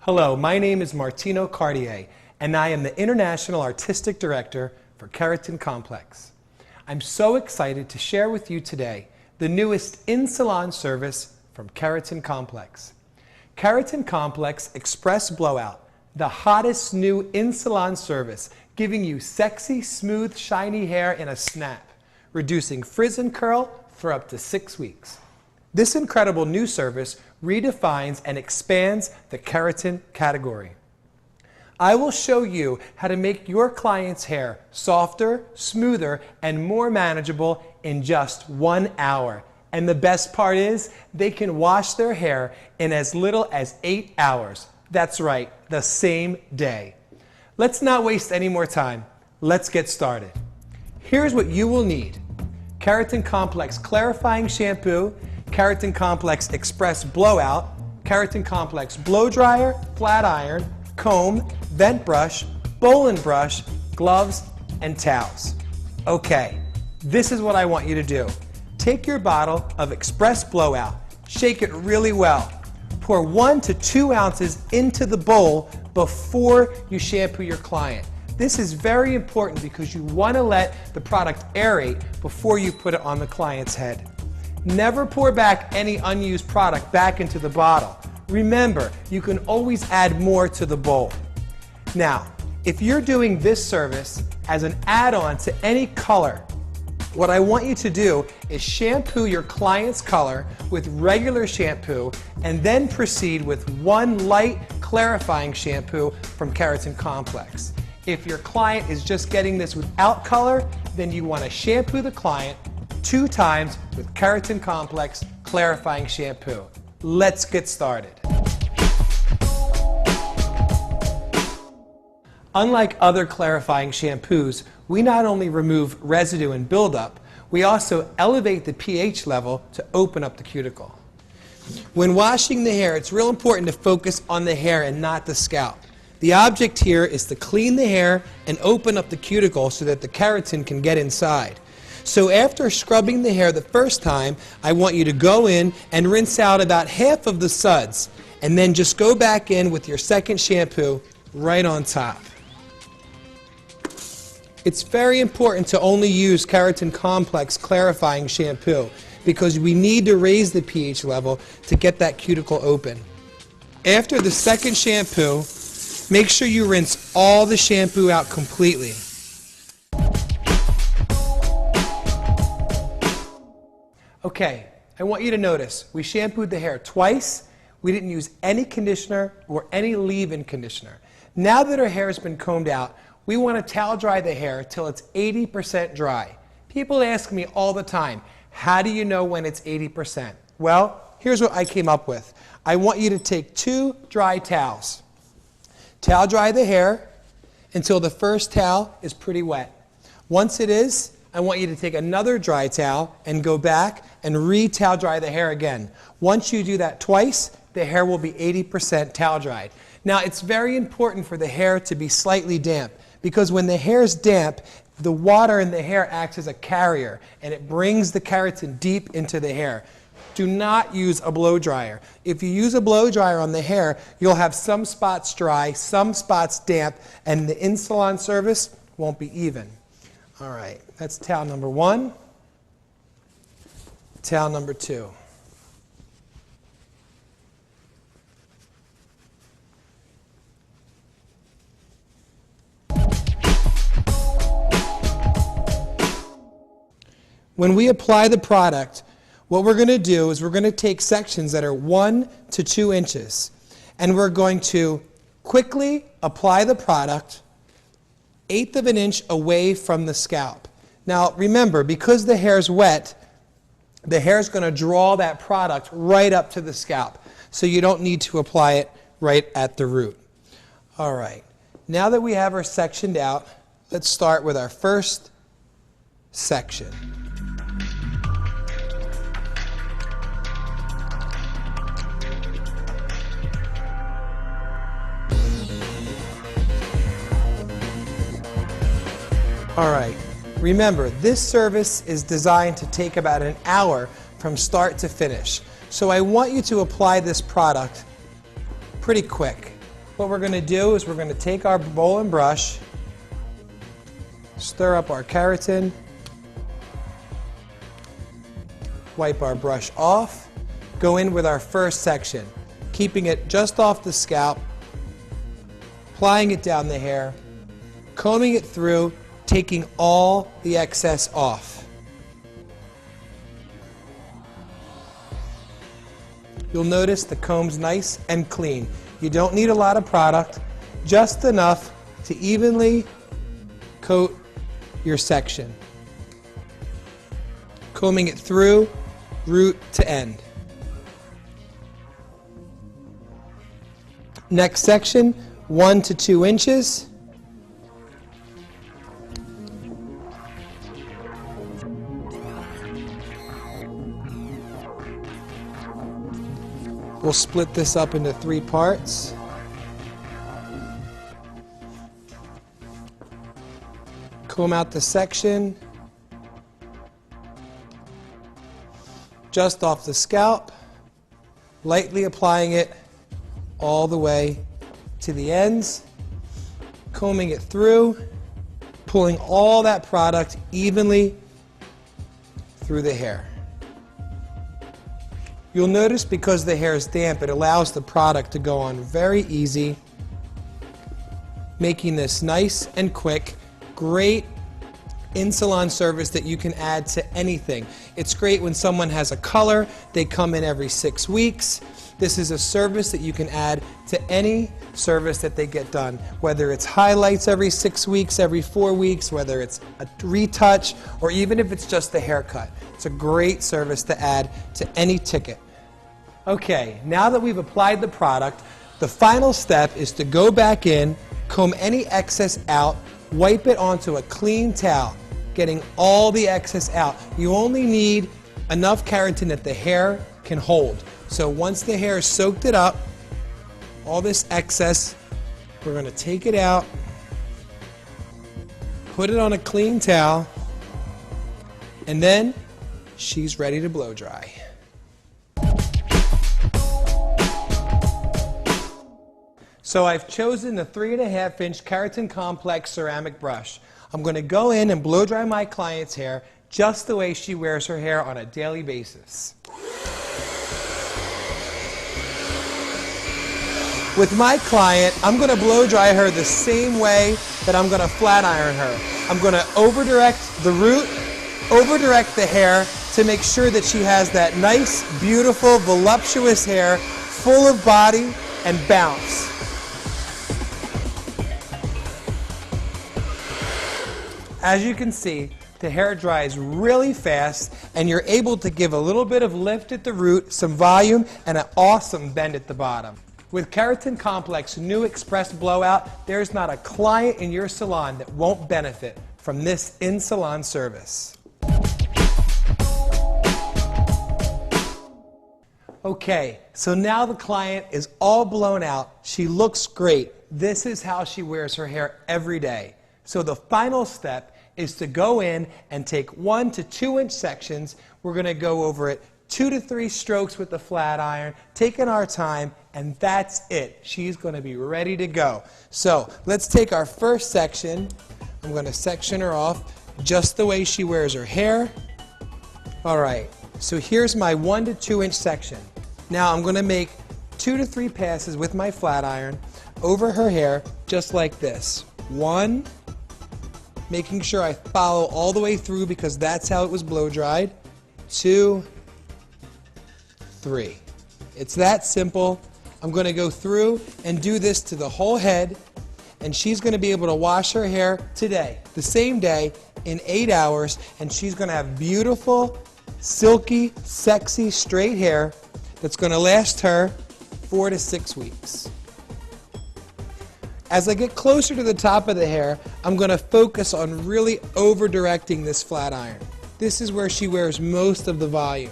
Hello, my name is Martino Cartier, and I am the International Artistic Director for Keratin Complex. I'm so excited to share with you today the newest in-salon service from Keratin Complex. Keratin Complex Express Blowout, the hottest new in-salon service, giving you sexy, smooth, shiny hair in a snap, reducing frizz and curl for up to 6 weeks. This incredible new service redefines and expands the keratin category. I will show you how to make your client's hair softer, smoother, and more manageable in just 1 hour. And the best part is, they can wash their hair in as little as 8 hours. That's right, the same day. Let's not waste any more time. Let's get started. Here's what you will need: Keratin Complex Clarifying Shampoo, Keratin Complex Express Blowout, Keratin Complex Blow Dryer, Flat Iron, Comb, Vent Brush, Bowl and Brush, Gloves, and Towels. Okay, this is what I want you to do. Take your bottle of Express Blowout, shake it really well. Pour 1 to 2 ounces into the bowl before you shampoo your client. This is very important because you want to let the product aerate before you put it on the client's head. Never pour back any unused product back into the bottle. Remember, you can always add more to the bowl. Now, if you're doing this service as an add-on to any color, what I want you to do is shampoo your client's color with regular shampoo and then proceed with 1 light clarifying shampoo from Keratin Complex. If your client is just getting this without color, then you want to shampoo the client 2 times with Keratin Complex Clarifying Shampoo. Let's get started. Unlike other clarifying shampoos, we not only remove residue and buildup, we also elevate the pH level to open up the cuticle. When washing the hair, it's real important to focus on the hair and not the scalp. The object here is to clean the hair and open up the cuticle so that the keratin can get inside. So after scrubbing the hair the first time, I want you to go in and rinse out about half of the suds, and then just go back in with your second shampoo right on top. It's very important to only use Keratin Complex Clarifying Shampoo because we need to raise the pH level to get that cuticle open. After the second shampoo, make sure you rinse all the shampoo out completely. Okay, I want you to notice, we shampooed the hair twice. We didn't use any conditioner or any leave-in conditioner. Now that our hair has been combed out, we want to towel dry the hair till it's 80% dry. People ask me all the time, how do you know when it's 80%? Well, here's what I came up with. I want you to take 2 dry towels. Towel dry the hair until the first towel is pretty wet. Once it is, I want you to take another dry towel and go back and re-towel dry the hair again. Once you do that twice, the hair will be 80% towel dried. Now, it's very important for the hair to be slightly damp because when the hair is damp, the water in the hair acts as a carrier and it brings the keratin deep into the hair. Do not use a blow dryer. If you use a blow dryer on the hair, you'll have some spots dry, some spots damp, and the in-salon service won't be even. All right, that's towel number 1, towel number 2. When we apply the product, what we're going to do is we're going to take sections that are 1 to 2 inches, and we're going to quickly apply the product 1/8 of an inch away from the scalp. Now remember, because the hair is wet, the hair is going to draw that product right up to the scalp, so you don't need to apply it right at the root. All right, now that we have her sectioned out, let's start with our first section. All right, remember, this service is designed to take about an hour from start to finish. So I want you to apply this product pretty quick. what we're going to do is we're going to take our bowl and brush, stir up our keratin, wipe our brush off, go in with our first section, keeping it just off the scalp, applying it down the hair, combing it through, taking all the excess off. You'll notice the comb's nice and clean. You don't need a lot of product, just enough to evenly coat your section. Combing it through, root to end. Next section, 1 to 2 inches. We'll split this up into 3 parts. Comb out the section just off the scalp, lightly applying it all the way to the ends, combing it through, pulling all that product evenly through the hair. You'll notice because the hair is damp, it allows the product to go on very easy, making this nice and quick. Great in-salon service that you can add to anything. It's great when someone has a color, they come in every 6 weeks. This is a service that you can add to any service that they get done, whether it's highlights every 6 weeks, every 4 weeks, whether it's a retouch, or even if it's just a haircut. It's a great service to add to any ticket. Okay, now that we've applied the product, the final step is to go back in, comb any excess out, wipe it onto a clean towel, getting all the excess out. You only need enough keratin that the hair can hold. So once the hair has soaked it up, all this excess, we're going to take it out, put it on a clean towel, and then she's ready to blow dry. So I've chosen the 3.5-inch Keratin Complex ceramic brush. I'm going to go in and blow dry my client's hair just the way she wears her hair on a daily basis. With my client, I'm going to blow dry her the same way that I'm going to flat iron her. I'm going to over-direct the root, over-direct the hair to make sure that she has that nice, beautiful, voluptuous hair, full of body and bounce. As you can see, the hair dries really fast and you're able to give a little bit of lift at the root, some volume, and an awesome bend at the bottom. With Keratin Complex new Express Blowout, there's not a client in your salon that won't benefit from this in-salon service. Okay, so now the client is all blown out. She looks great. This is how she wears her hair every day. So the final step is to go in and take 1 to 2 inch sections. We're going to go over it 2 to 3 strokes with the flat iron, taking our time, and that's it. She's going to be ready to go. So let's take our first section. I'm going to section her off just the way she wears her hair. All right, so here's my 1 to 2 inch section. Now I'm going to make 2 to 3 passes with my flat iron over her hair just like this. 1, making sure I follow all the way through because that's how it was blow dried. 2, 3. It's that simple. I'm going to go through and do this to the whole head, and she's going to be able to wash her hair today, the same day, in 8 hours, and she's going to have beautiful, silky, sexy, straight hair that's going to last her 4 to 6 weeks. As I get closer to the top of the hair, I'm going to focus on really over-directing this flat iron. This is where she wears most of the volume.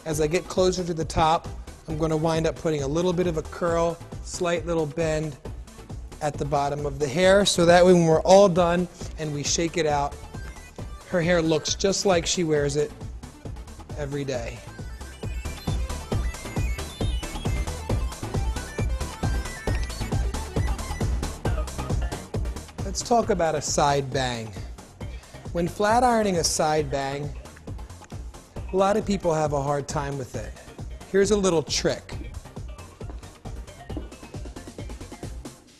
As I get closer to the top, I'm going to wind up putting a little bit of a curl, slight little bend at the bottom of the hair, so that way when we're all done and we shake it out, her hair looks just like she wears it every day. Let's talk about a side bang. When flat ironing a side bang, a lot of people have a hard time with it. Here's a little trick.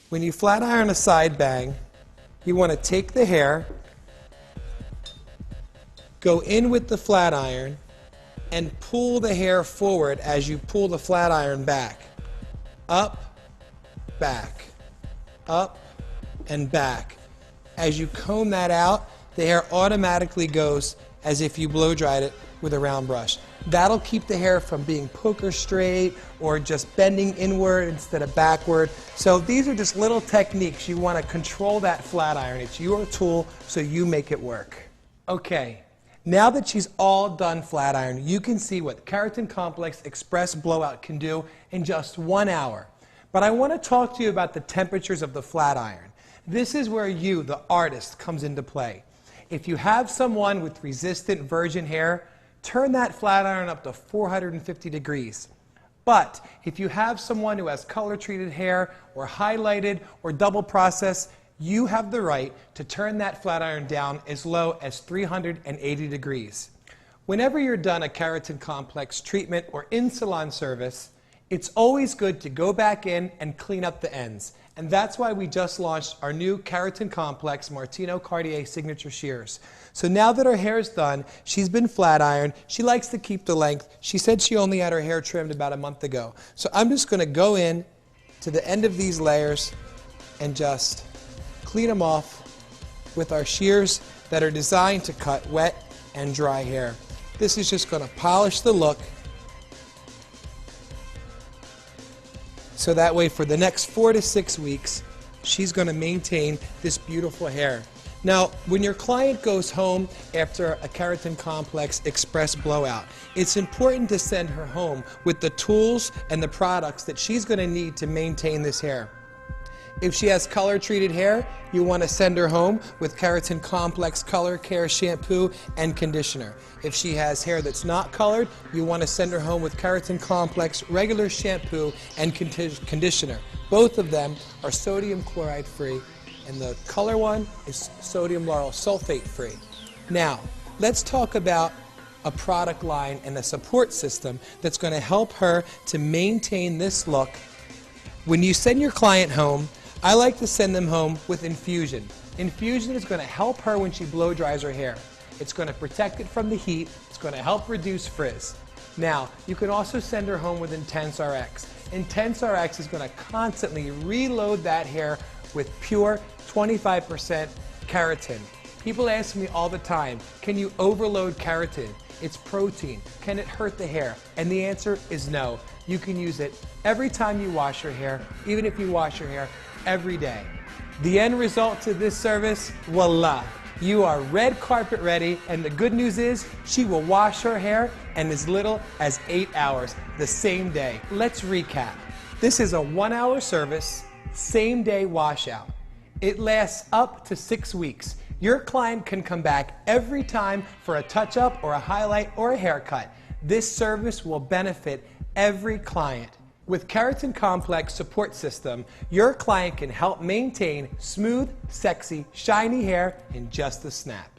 When you flat iron a side bang, you want to take the hair, go in with the flat iron, and pull the hair forward as you pull the flat iron back. Up, back, up, and back. As you comb that out, the hair automatically goes as if you blow dried it with a round brush. That'll keep the hair from being poker straight or just bending inward instead of backward. So these are just little techniques. You want to control that flat iron. It's your tool, so you make it work. Okay, now that she's all done flat iron, you can see what Keratin Complex Express Blowout can do in just 1 hour. But I want to talk to you about the temperatures of the flat iron. This is where you, the artist, comes into play. If you have someone with resistant virgin hair, turn that flat iron up to 450 degrees. But if you have someone who has color-treated hair or highlighted or double processed, you have the right to turn that flat iron down as low as 380 degrees. Whenever you're done a Keratin Complex treatment or in-salon service, it's always good to go back in and clean up the ends. And that's why we just launched our new Keratin Complex Martino Cartier Signature Shears. So now that her hair is done, she's been flat ironed, she likes to keep the length. She said she only had her hair trimmed about a month ago. So I'm just going to go in to the end of these layers and just clean them off with our shears that are designed to cut wet and dry hair. This is just going to polish the look, so that way for the next 4 to 6 weeks, she's going to maintain this beautiful hair. Now, when your client goes home after a Keratin Complex Express Blowout, it's important to send her home with the tools and the products that she's going to need to maintain this hair. If she has color-treated hair, you want to send her home with Keratin Complex Color Care Shampoo and Conditioner. If she has hair that's not colored, you want to send her home with Keratin Complex Regular Shampoo and Conditioner. Both of them are sodium chloride free, and the color one is sodium lauryl sulfate free. Now, let's talk about a product line and a support system that's going to help her to maintain this look. When you send your client home, I like to send them home with infusion. Infusion is going to help her when she blow dries her hair. It's going to protect it from the heat. It's going to help reduce frizz. Now, you can also send her home with Intense RX. Intense RX is going to constantly reload that hair with pure 25% keratin. People ask me all the time, can you overload keratin? It's protein. Can it hurt the hair? And the answer is no. You can use it every time you wash your hair, even if you wash your hair every day. The end result to this service, voila. You are red carpet ready, and the good news is she will wash her hair in as little as 8 hours the same day. Let's recap. This is a 1-hour service, same day washout. It lasts up to 6 weeks. Your client can come back every time for a touch-up or a highlight or a haircut. This service will benefit every client. With Keratin Complex Support System, your client can help maintain smooth, sexy, shiny hair in just a snap.